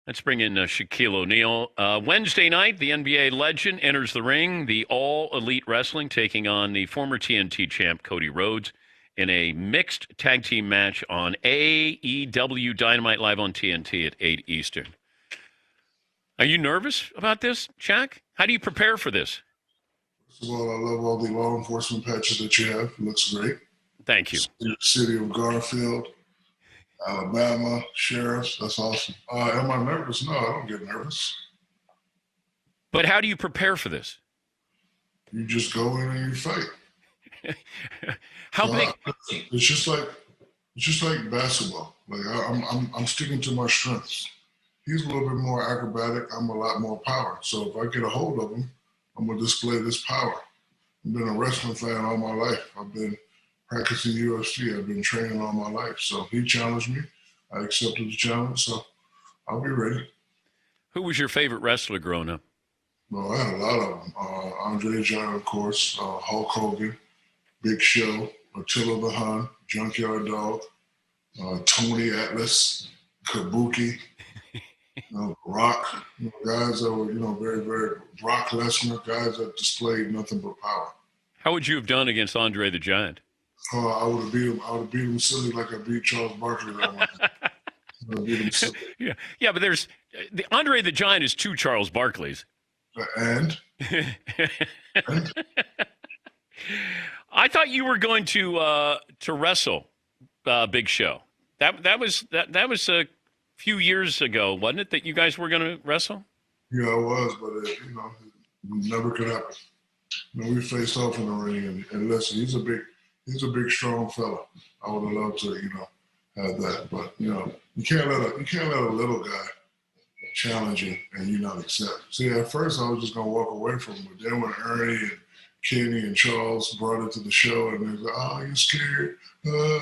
Let's bring in Shaquille O'Neal. Wednesday night, the NBA legend enters the ring, the All Elite Wrestling, taking on the former TNT champ Cody Rhodes in a mixed tag team match on AEW Dynamite live on TNT at 8 Eastern. Are you nervous about this, Shaq? How do you prepare for this? First of all, I love all the law enforcement patches that you have. It looks great. Thank you. City of Garfield, Alabama, sheriffs. That's awesome. Am I nervous? No, I don't get nervous. But how do you prepare for this? You just go in and you fight. How big? It's just like basketball. Like I'm sticking to my strengths. He's a little bit more acrobatic. I'm a lot more power. So if I get a hold of him, I'm gonna display this power. I've been a wrestling fan all my life. I've been practicing UFC. I've been training all my life. So he challenged me. I accepted the challenge. So I'll be ready. Who was your favorite wrestler growing up? Well, I had a lot of them. Andre the Giant, of course. Hulk Hogan, Big Show, Attila the Hun, Junkyard Dog, Tony Atlas, Kabuki. Rock, guys that were, very, very Brock Lesnar, guys that displayed nothing but power. How would you have done against Andre the Giant? I would have beat him. I would have beat him silly like I beat Charles Barkley that one. I beat him silly. Yeah, but there's the Andre the Giant is two Charles Barkleys. And I thought you were going to wrestle Big Show. That was a few years ago, wasn't it, that you guys were going to wrestle? Yeah, I was, but it never could happen. We faced off in the ring, and listen, he's a big, strong fella. I would have loved to, have that, but you can't let a little guy challenge you and you not accept. See, at first I was just gonna walk away from him, but then when Ernie and Kenny and Charles brought it to the show, and they was like, "Oh, you scared?" I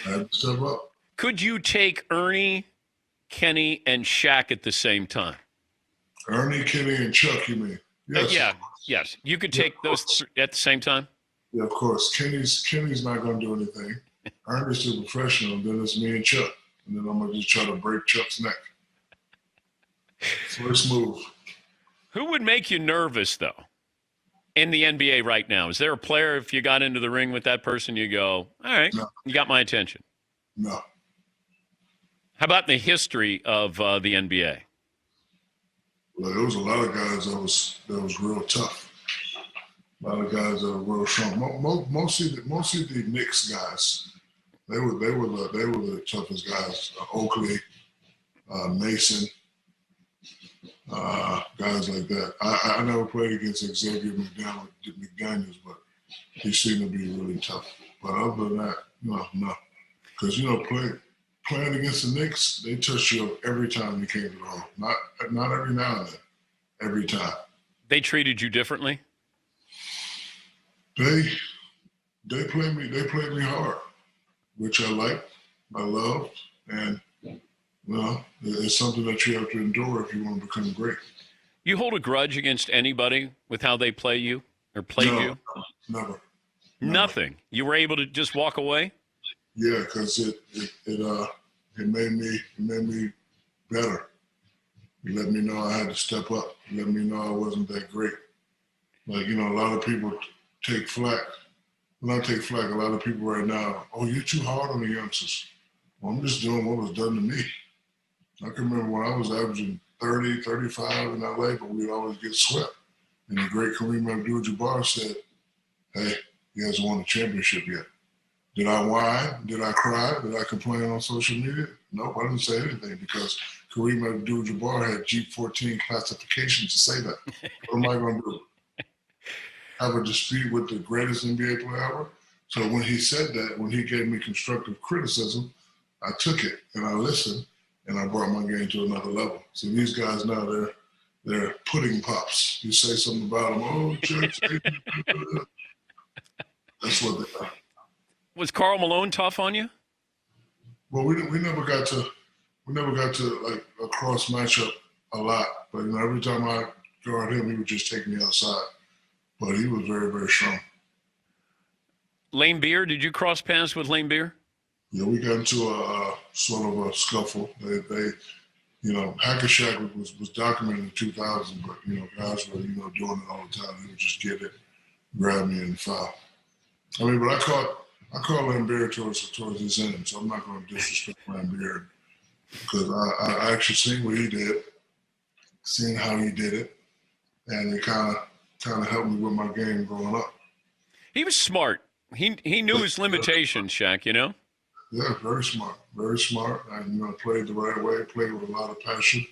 had to step up. Could you take Ernie, Kenny, and Shaq at the same time? Ernie, Kenny, and Chuck, you mean? Yes. Yes. You could take those at the same time? Yeah, of course. Kenny's not going to do anything. Ernie's too professional. Then it's me and Chuck. And then I'm going to just try to break Chuck's neck. First move. Who would make you nervous, though, in the NBA right now? Is there a player, if you got into the ring with that person, you go, all right, You got my attention? No. How about the history of the NBA? Well, there was a lot of guys that was real tough. A lot of guys that were real strong. Mostly the Knicks guys. They were the toughest guys. Oakley, Mason, guys like that. I never played against Xavier McDaniels, but he seemed to be really tough. But other than that, no. Because playing against the Knicks, they touched you every time you came to the home. Not every now and then, every time. They treated you differently? They played me hard, which I liked, I loved, and it's something that you have to endure if you want to become great. You hold a grudge against anybody with how they play you or played you? Never. Nothing. You were able to just walk away? Yeah, because it made me better. It let me know I had to step up. It let me know I wasn't that great. Like, a lot of people take flack. When I take flack, a lot of people right now, "Oh, you're too hard on the youngsters." Well, I'm just doing what was done to me. I can remember when I was averaging 30, 35 in LA, but we'd always get swept. And the great Kareem Abdul-Jabbar said, "Hey, he hasn't won a championship yet." Did I whine? Did I cry? Did I complain on social media? Nope, I didn't say anything because Kareem Abdul-Jabbar had G14 classifications to say that. What am I going to do? Have a dispute with the greatest NBA player ever? So when he said that, when he gave me constructive criticism, I took it and I listened and I brought my game to another level. So these guys now, they're pudding pops. You say something about them, "Oh, Judge." That's what they are. Was Karl Malone tough on you? Well, we never got to like a cross matchup a lot. But every time I guard him, he would just take me outside. But he was very, very strong. Lane Beer, did you cross paths with Lane Beer? Yeah, we got into a sort of a scuffle. They Hackashack was documented in 2000, but guys were doing it all the time. They would just get it, grab me, and foul. I mean, but I caught Lambert towards his end, so I'm not going to disrespect Lambert because I actually seen what he did, seen how he did it, and it kind of helped me with my game growing up. He was smart. He knew his limitations, Shaq. Yeah, very smart, very smart. And played the right way, played with a lot of passion.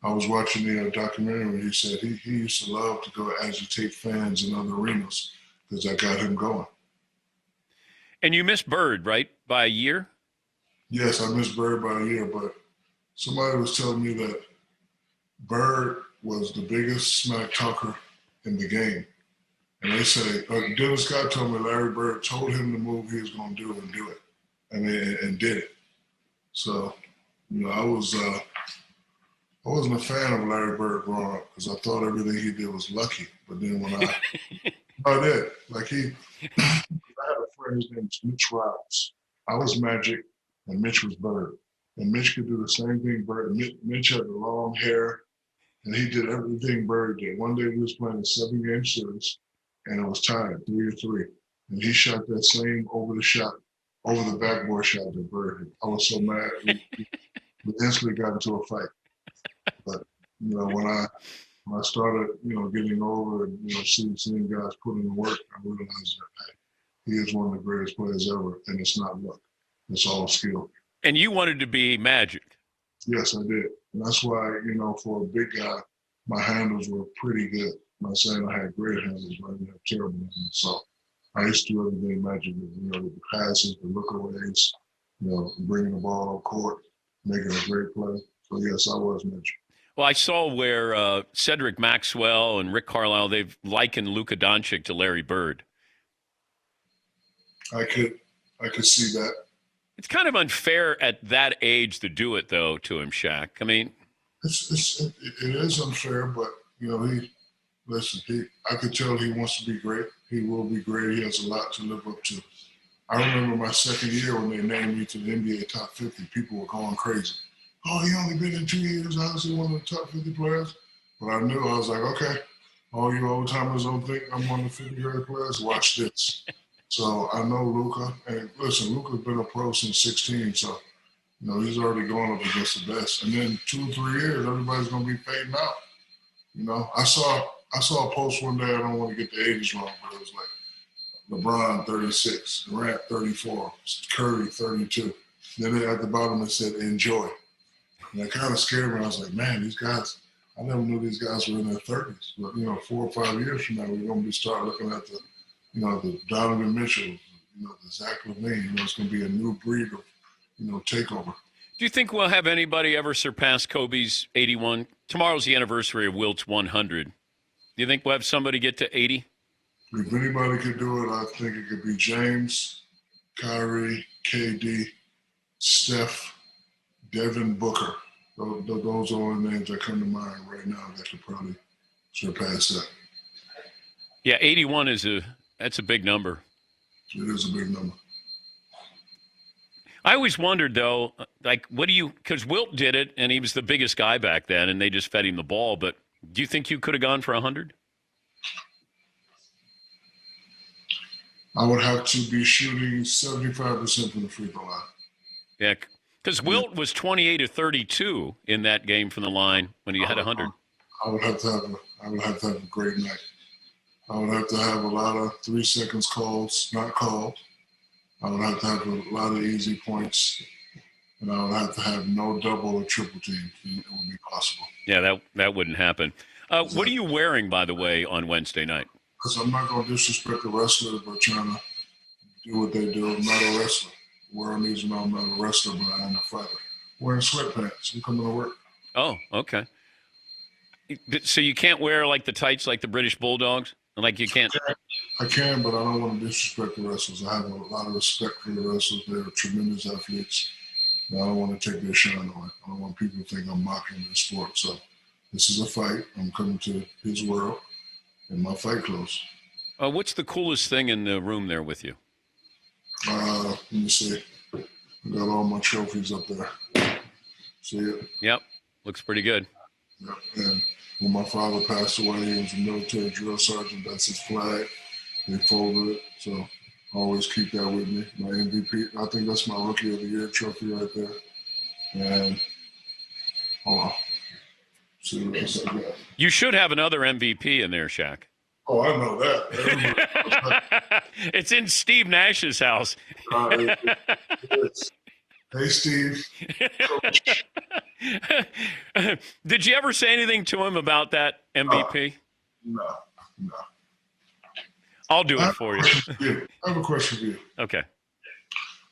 I was watching the documentary where he said he used to love to go agitate fans in other arenas because that got him going. And you missed Bird, right, by a year? Yes, I missed Bird by a year, but somebody was telling me that Bird was the biggest smack talker in the game. And they say, Dennis Scott told me Larry Bird told him the move he was going to do and do it. And did it. So, I wasn't a fan of Larry Bird growing up because I thought everything he did was lucky. But then when I did, like I had a friend, his name was Mitch Rouse. I was Magic and Mitch was Bird. And Mitch could do the same thing Bird. Mitch had the long hair and he did everything Bird did. One day we was playing a 7-game series and it was tied 3-3. And he shot that same over the backboard shot that Bird hit. I was so mad. We instantly got into a fight. But, when I started, getting over and, seeing guys put in the work, I realized that, hey, he is one of the greatest players ever, and it's not luck. It's all skill. And you wanted to be Magic. Yes, I did. And that's why, for a big guy, my handles were pretty good. I'm not saying I had great handles, but I didn't have terrible handles. So I used to do everything Magic did, with the passes, the lookaways, bringing the ball up court, making a great play. So, yes, I was Magic. Well, I saw where Cedric Maxwell and Rick Carlisle, they've likened Luka Doncic to Larry Bird. I could see that. It's kind of unfair at that age to do it, though, to him, Shaq. I mean, it is unfair, but I could tell he wants to be great. He will be great. He has a lot to live up to. I remember my second year when they named me to the NBA top 50. People were going crazy. Oh, he only been in 2 years. How is he one of the top 50 players? But I knew, I was like, okay, all you old timers don't think I'm one of the 50 great players. Watch this. So I know Luka, and listen, Luka's been a pro since 16, so he's already going up against the best. And then 2 or 3 years, everybody's gonna be fading out. I saw a post one day. I don't want to get the ages wrong, but it was like LeBron 36, Durant 34, Curry 32. Then at the bottom it said enjoy, and that kind of scared me. I was like, man, these guys. I never knew these guys were in their 30s. But 4 or 5 years from now, we're gonna be start looking at the Donovan Mitchell, the Zach LaVine. It's going to be a new breed of, takeover. Do you think we'll have anybody ever surpass Kobe's 81? Tomorrow's the anniversary of Wilt's 100. Do you think we'll have somebody get to 80? If anybody could do it, I think it could be James, Kyrie, KD, Steph, Devin Booker. Those are the names that come to mind right now that could probably surpass that. Yeah, 81 that's a big number. It is a big number. I always wondered, though, because Wilt did it, and he was the biggest guy back then, and they just fed him the ball. But do you think you could have gone for 100? I would have to be shooting 75% from the free throw line. Yeah, because Wilt was 28 or 32 in that game from the line when he had 100. I would have to have a great night. I would have to have a lot of 3 seconds calls, not called. I would have to have a lot of easy points, and I would have to have no double or triple teams. It would be possible. Yeah, that wouldn't happen. Exactly. What are you wearing, by the way, on Wednesday night? Because I'm not going to disrespect the wrestlers by trying to do what they do. I'm not a wrestler. World needs to know I'm not a wrestler, but I am a fighter. I'm wearing sweatpants. I'm coming to work. Oh, okay. So you can't wear like the tights like the British Bulldogs? Like you can't. I can, but I don't want to disrespect the wrestlers. I have a lot of respect for the wrestlers. They're tremendous athletes. And I don't want to take their shine away. I don't want people to think I'm mocking the sport. So this is a fight. I'm coming to his world in my fight clothes. What's the coolest thing in the room there with you? Let me see. I got all my trophies up there. See it? Yep. Looks pretty good. Yep. And when my father passed away, he was a military drill sergeant. That's his flag. They folded it. So I always keep that with me. My MVP, I think that's my Rookie of the Year trophy right there. And hold on. See what else I got. You should have another MVP in there, Shaq. Oh, I know that. It's in Steve Nash's house. Hey, Steve. Coach. Did you ever say anything to him about that MVP? No. I'll do it for you. I have a question for you. Okay.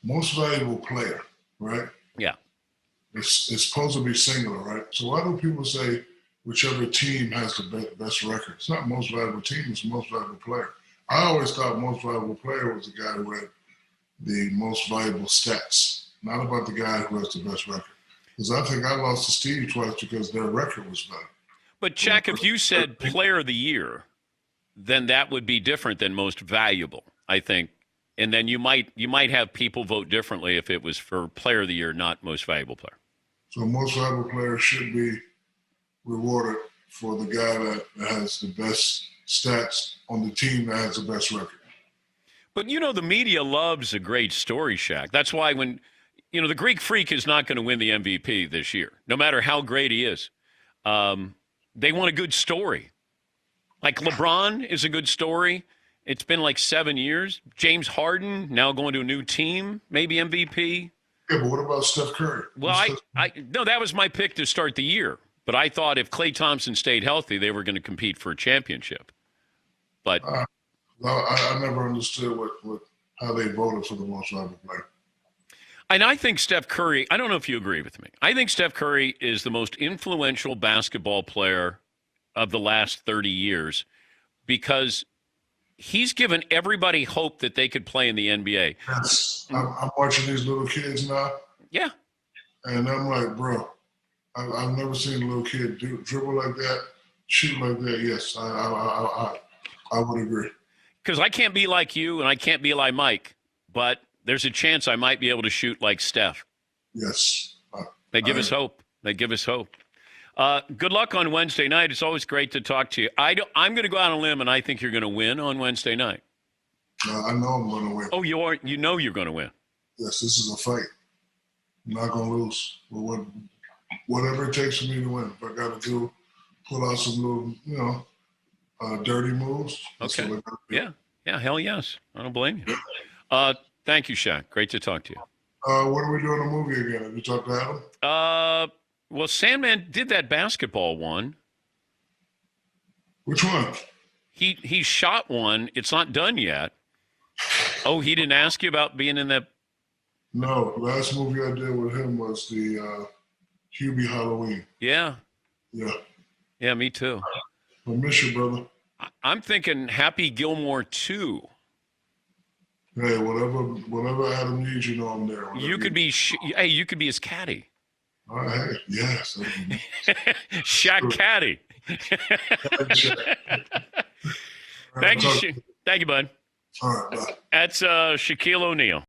Most valuable player, right? Yeah. It's supposed to be singular, right? So why do people say whichever team has the best record? It's not most valuable team, it's most valuable player. I always thought most valuable player was the guy who had the most valuable stats, not about the guy who has the best record. Because I think I lost to Steve twice because their record was better. But, Shaq, if you said player of the year, then that would be different than most valuable, I think. And then you might have people vote differently if it was for player of the year, not most valuable player. So most valuable player should be rewarded for the guy that has the best stats on the team that has the best record. But, the media loves a great story, Shaq. That's why when, the Greek Freak is not going to win the MVP this year, no matter how great he is. They want a good story. Like LeBron is a good story. It's been like 7 years. James Harden now going to a new team, maybe MVP. Yeah, but what about Steph Curry? Well, no, that was my pick to start the year. But I thought if Klay Thompson stayed healthy, they were going to compete for a championship. But I never understood how they voted for the most valuable player. And I think Steph Curry, I don't know if you agree with me. I think Steph Curry is the most influential basketball player of the last 30 years because he's given everybody hope that they could play in the NBA. Yes. I'm watching these little kids now. Yeah. And I'm like, bro, I've never seen a little kid dribble like that, shoot like that. Yes, I would agree. Because I can't be like you and I can't be like Mike, but there's a chance I might be able to shoot like Steph. Yes. They give us hope. They give us hope. Good luck on Wednesday night. It's always great to talk to you. I'm going to go out on a limb, and I think you're going to win on Wednesday night. I know I'm going to win. Oh, you are? You know you're going to win. Yes, this is a fight. I'm not going to lose. But whatever it takes for me to win. If I got to pull out some little, dirty moves. Okay. Yeah. Hell yes. I don't blame you. Thank you, Shaq. Great to talk to you. What are we doing a movie again? Have you talked to Adam? Well, Sandman did that basketball one. Which one? He shot one. It's not done yet. Oh, he didn't ask you about being in that? No. Last movie I did with him was the Hubie Halloween. Yeah. Yeah. Yeah, me too. I miss you, brother. I'm thinking Happy Gilmore 2. Hey, whatever Adam needs, I'm there. You could be you could be his caddy. All right. Yes. Shaq caddy. Thank you, bud. All right, bye. That's Shaquille O'Neal.